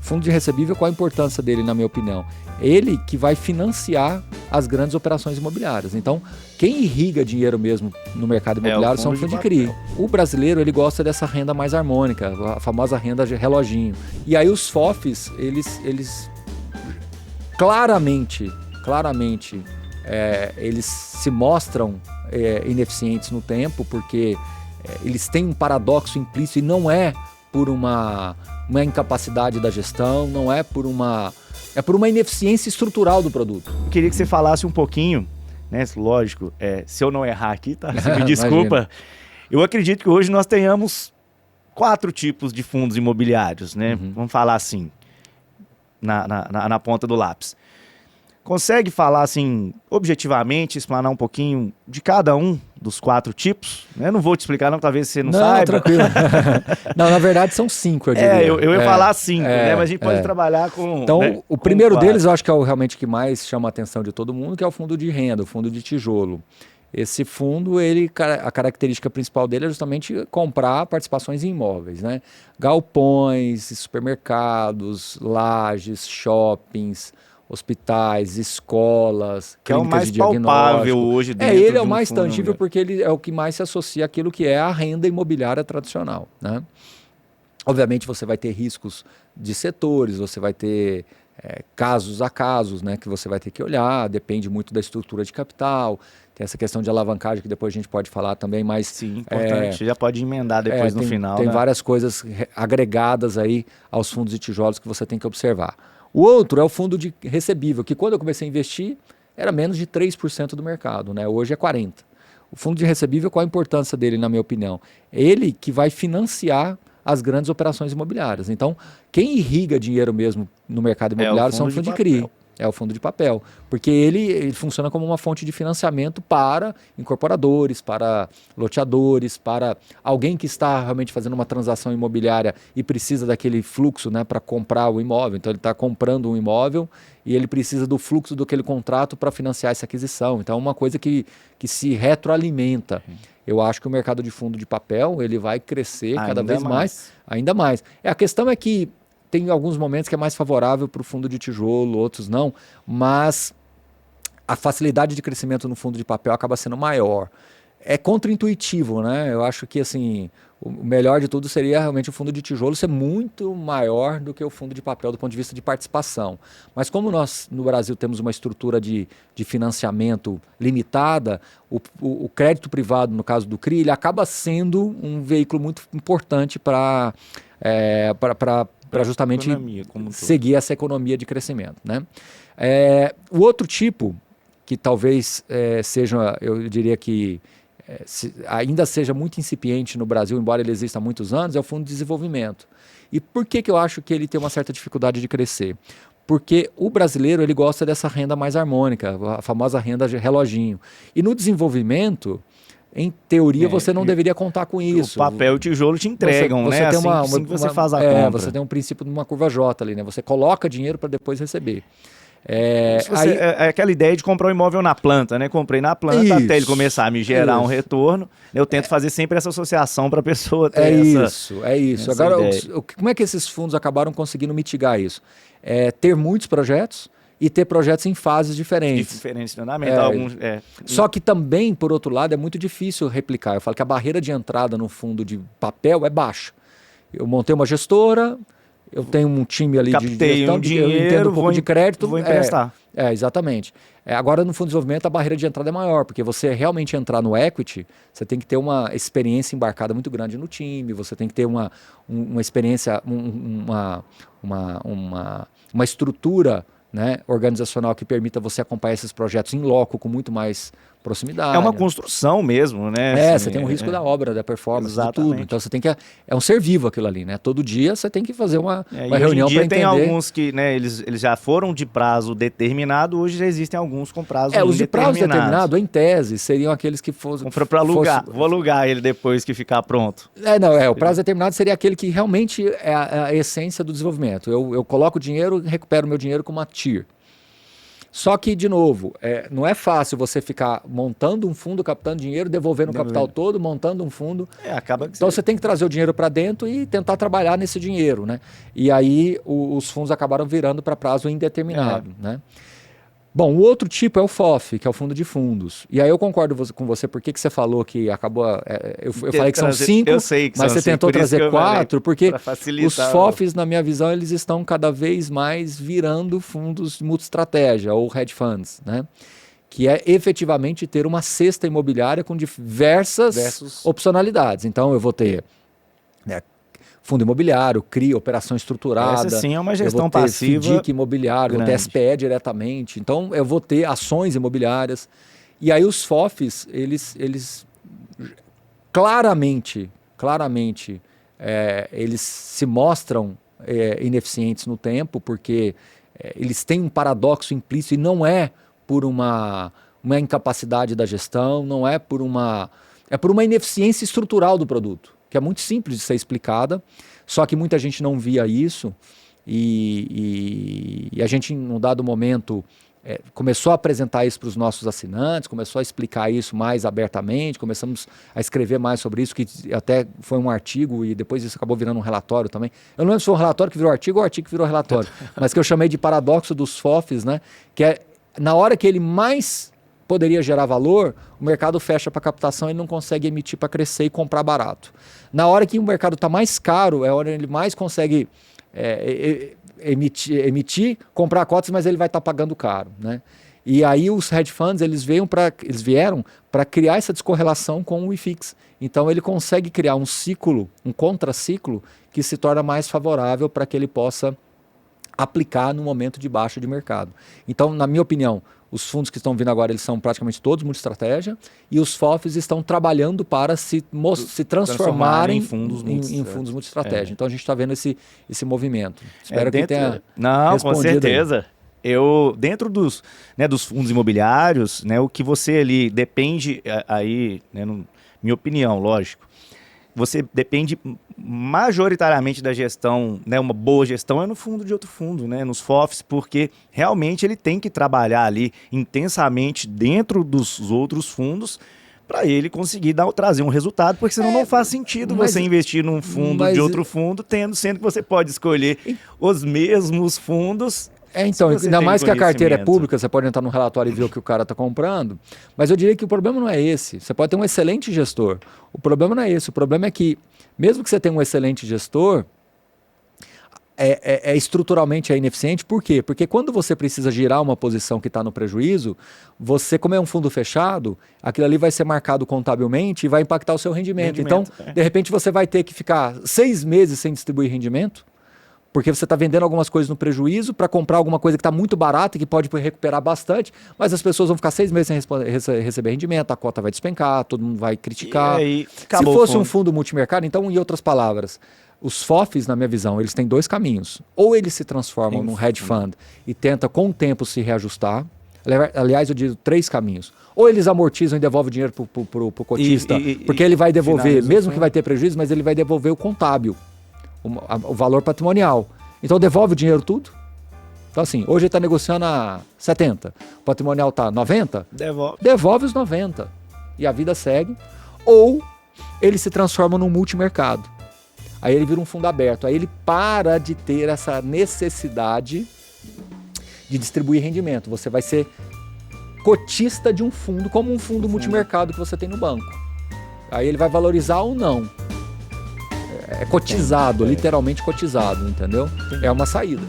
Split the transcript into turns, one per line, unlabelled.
fundo de recebível, qual a importância dele, na minha opinião? Ele que vai financiar as grandes operações imobiliárias. Então, quem irriga dinheiro mesmo no mercado imobiliário são fundos de CRI. O brasileiro, ele gosta dessa renda mais harmônica, a famosa renda de reloginho. E aí os FOFs, eles claramente, eles se mostram ineficientes no tempo, porque eles têm um paradoxo implícito, e não é por uma incapacidade da gestão, não é por uma... É por uma ineficiência estrutural do produto.
Eu queria que você falasse um pouquinho, né? Lógico, se eu não errar aqui, tá? Você me desculpa. Eu acredito que hoje nós tenhamos 4 tipos de fundos imobiliários, né? Vamos falar assim, na ponta do lápis. Consegue falar, assim, objetivamente, explanar um pouquinho de cada um dos 4 tipos? Eu não vou te explicar, não, talvez você não saiba.
Tranquilo. Não, na verdade são 5, eu diria.
Eu ia falar 5, né? Mas a gente pode trabalhar com...
Então,
né,
o primeiro deles, eu acho que é o realmente que mais chama a atenção de todo mundo, que é o fundo de renda, o fundo de tijolo. Esse fundo, a característica principal dele é justamente comprar participações em imóveis, né? Galpões, supermercados, lajes, shoppings, hospitais, escolas,
que é o mais
de diagnóstico.
Palpável hoje dentro
ele é o
de um
mais
fundo,
tangível, porque ele é o que mais se associa àquilo que é a renda imobiliária tradicional, né? Obviamente você vai ter riscos de setores, você vai ter casos a casos, né, que você vai ter que olhar, depende muito da estrutura de capital, tem essa questão de alavancagem que depois a gente pode falar também, mas...
Sim, importante, já pode emendar depois no final.
Tem, né? Várias coisas agregadas aí aos fundos de tijolos que você tem que observar. O outro é o fundo de recebível, que quando eu comecei a investir era menos de 3% do mercado, né? Hoje é 40%. O fundo de recebível, qual a importância dele, na minha opinião? Ele que vai financiar as grandes operações imobiliárias. Então, quem irriga dinheiro mesmo no mercado imobiliário são os fundos de CRI. É o fundo de papel, porque ele funciona como uma fonte de financiamento para incorporadores, para loteadores, para alguém que está realmente fazendo uma transação imobiliária e precisa daquele fluxo, né, para comprar o imóvel. Então ele está comprando um imóvel e ele precisa do fluxo daquele contrato para financiar essa aquisição. Então é uma coisa que se retroalimenta. Eu acho que o mercado de fundo de papel ele vai crescer cada vez mais, ainda mais. A questão é que tem alguns momentos que é mais favorável para o fundo de tijolo, outros não, mas a facilidade de crescimento no fundo de papel acaba sendo maior. É contraintuitivo, né? Eu acho que assim, o melhor de tudo seria realmente o fundo de tijolo ser muito maior do que o fundo de papel do ponto de vista de participação. Mas como nós no Brasil temos uma estrutura de financiamento limitada, o crédito privado, no caso do CRI, ele acaba sendo um veículo muito importante para justamente seguir essa economia de crescimento, né? O outro tipo, que talvez seja, eu diria que ainda seja muito incipiente no Brasil, embora ele exista há muitos anos, é o fundo de desenvolvimento. E por que eu acho que ele tem uma certa dificuldade de crescer? Porque o brasileiro ele gosta dessa renda mais harmônica, a famosa renda de reloginho. E no desenvolvimento... Em teoria, você não deveria contar com isso.
O papel e o tijolo te entregam,
você
né?
Tem
assim que você faz a compra.
Você tem um princípio de uma curva J ali, né? Você coloca dinheiro para depois receber.
É aquela ideia de comprar um imóvel na planta, né? Comprei na planta até ele começar a me gerar um retorno. Eu tento fazer sempre essa associação para a pessoa ter
isso. Agora, como é que esses fundos acabaram conseguindo mitigar isso? Ter muitos projetos e ter projetos em fases diferentes.
Diferentes,
Só que também, por outro lado, é muito difícil replicar. Eu falo que a barreira de entrada no fundo de papel é baixa. Eu montei uma gestora, eu tenho um time ali de gestão,
dinheiro,
eu entendo um pouco de crédito.
Vou emprestar.
Exatamente. Agora, no fundo de desenvolvimento, a barreira de entrada é maior, porque você realmente entrar no equity, você tem que ter uma experiência embarcada muito grande no time, você tem que ter uma experiência, uma estrutura, né, organizacional que permita você acompanhar esses projetos em loco com muito mais proximidade.
É uma construção mesmo, né?
Você tem um risco da obra, da performance, de tudo. Então você tem que... É um ser vivo aquilo ali, né? Todo dia você tem que fazer uma reunião para entender.
Tem alguns que, né, eles já foram de prazo determinado, hoje já existem alguns com prazo indeterminado.
Os de prazo determinado, em tese, seriam aqueles que fossem...
Compra para alugar. Vou alugar ele depois que ficar pronto.
O prazo determinado seria aquele que realmente é a essência do desenvolvimento. Eu coloco o dinheiro e recupero meu dinheiro com uma TIR. Só que, de novo, não é fácil você ficar montando um fundo, captando dinheiro, devolvendo o capital todo, montando um fundo.
Acaba que
então você tem que trazer o dinheiro para dentro e tentar trabalhar nesse dinheiro, né? E aí os fundos acabaram virando para prazo indeterminado, né? Bom, o outro tipo é o FOF, que é o fundo de fundos. E aí eu concordo com você, porque que você falou que acabou... eu falei que são 5, mas você tentou trazer 4, porque os FOFs, na minha visão, eles estão cada vez mais virando fundos de multiestratégia, ou hedge funds, né? Que é efetivamente ter uma cesta imobiliária com diversas opcionalidades. Então eu vou ter... fundo imobiliário, CRI, operação estruturada.
Essa sim é uma gestão passiva.
FDIC imobiliário, vou ter SPE diretamente. Então, eu vou ter ações imobiliárias. E aí os FOFs, eles claramente, eles se mostram ineficientes no tempo, porque eles têm um paradoxo implícito e não é por uma incapacidade da gestão, não é por uma... É por uma ineficiência estrutural do produto, que é muito simples de ser explicada, só que muita gente não via isso e a gente, num dado momento, começou a apresentar isso para os nossos assinantes, começou a explicar isso mais abertamente, começamos a escrever mais sobre isso, que até foi um artigo e depois isso acabou virando um relatório também. Eu não lembro se foi um relatório que virou artigo ou artigo que virou relatório, mas que eu chamei de paradoxo dos FOFs, né? Que é na hora que ele mais poderia gerar valor, o mercado fecha para captação e não consegue emitir para crescer e comprar barato. Na hora que o mercado está mais caro, é a hora que ele mais consegue emitir, comprar cotas, mas ele vai estar pagando caro, né? E aí os hedge funds, eles vieram para criar essa descorrelação com o IFIX. Então ele consegue criar um ciclo, um contraciclo, que se torna mais favorável para que ele possa aplicar no momento de baixa de mercado. Então, na minha opinião, os fundos que estão vindo agora, eles são praticamente todos multiestratégia, e os FOFs estão trabalhando para se transformarem em fundos multiestratégia. Então a gente está vendo esse movimento. Espero que tenha
com certeza. Dentro dos fundos imobiliários, né, o que você ali depende aí, né, minha opinião, lógico, você depende majoritariamente da gestão, né, uma boa gestão é no fundo de outro fundo, né, nos FOFs, porque realmente ele tem que trabalhar ali intensamente dentro dos outros fundos para ele conseguir trazer um resultado, porque senão não faz sentido você investir num fundo de outro fundo, sendo que você pode escolher os mesmos fundos.
Então, ainda mais que a carteira é pública, você pode entrar no relatório e ver o que o cara está comprando, mas eu diria que o problema não é esse. Você pode ter um excelente gestor. O problema não é esse. O problema é que, mesmo que você tenha um excelente gestor, estruturalmente ineficiente. Por quê? Porque quando você precisa girar uma posição que está no prejuízo, você, como é um fundo fechado, aquilo ali vai ser marcado contabilmente e vai impactar o seu rendimento. Então, de repente, você vai ter que ficar 6 meses sem distribuir rendimento, porque você está vendendo algumas coisas no prejuízo para comprar alguma coisa que está muito barata e que pode recuperar bastante, mas as pessoas vão ficar 6 meses sem receber rendimento, a cota vai despencar, todo mundo vai criticar. Se fosse um fundo multimercado, então, em outras palavras, os FOFs, na minha visão, eles têm 2 caminhos. Ou eles se transformam num hedge fund e tenta com o tempo se reajustar. Aliás, eu digo 3 caminhos. Ou eles amortizam e devolvem o dinheiro para o cotista, porque ele vai devolver, mesmo que vai ter prejuízo, mas ele vai devolver o contábil. O valor patrimonial. Então devolve o dinheiro tudo. Então assim, hoje ele está negociando a 70, o patrimonial está 90, devolve os 90 e a vida segue. Ou ele se transforma num multimercado. Aí ele vira um fundo aberto. Aí ele para de ter essa necessidade de distribuir rendimento. Você vai ser cotista de um fundo, como um fundo multimercado que você tem no banco. Aí ele vai valorizar ou não. É cotizado, literalmente cotizado, entendeu? É uma saída.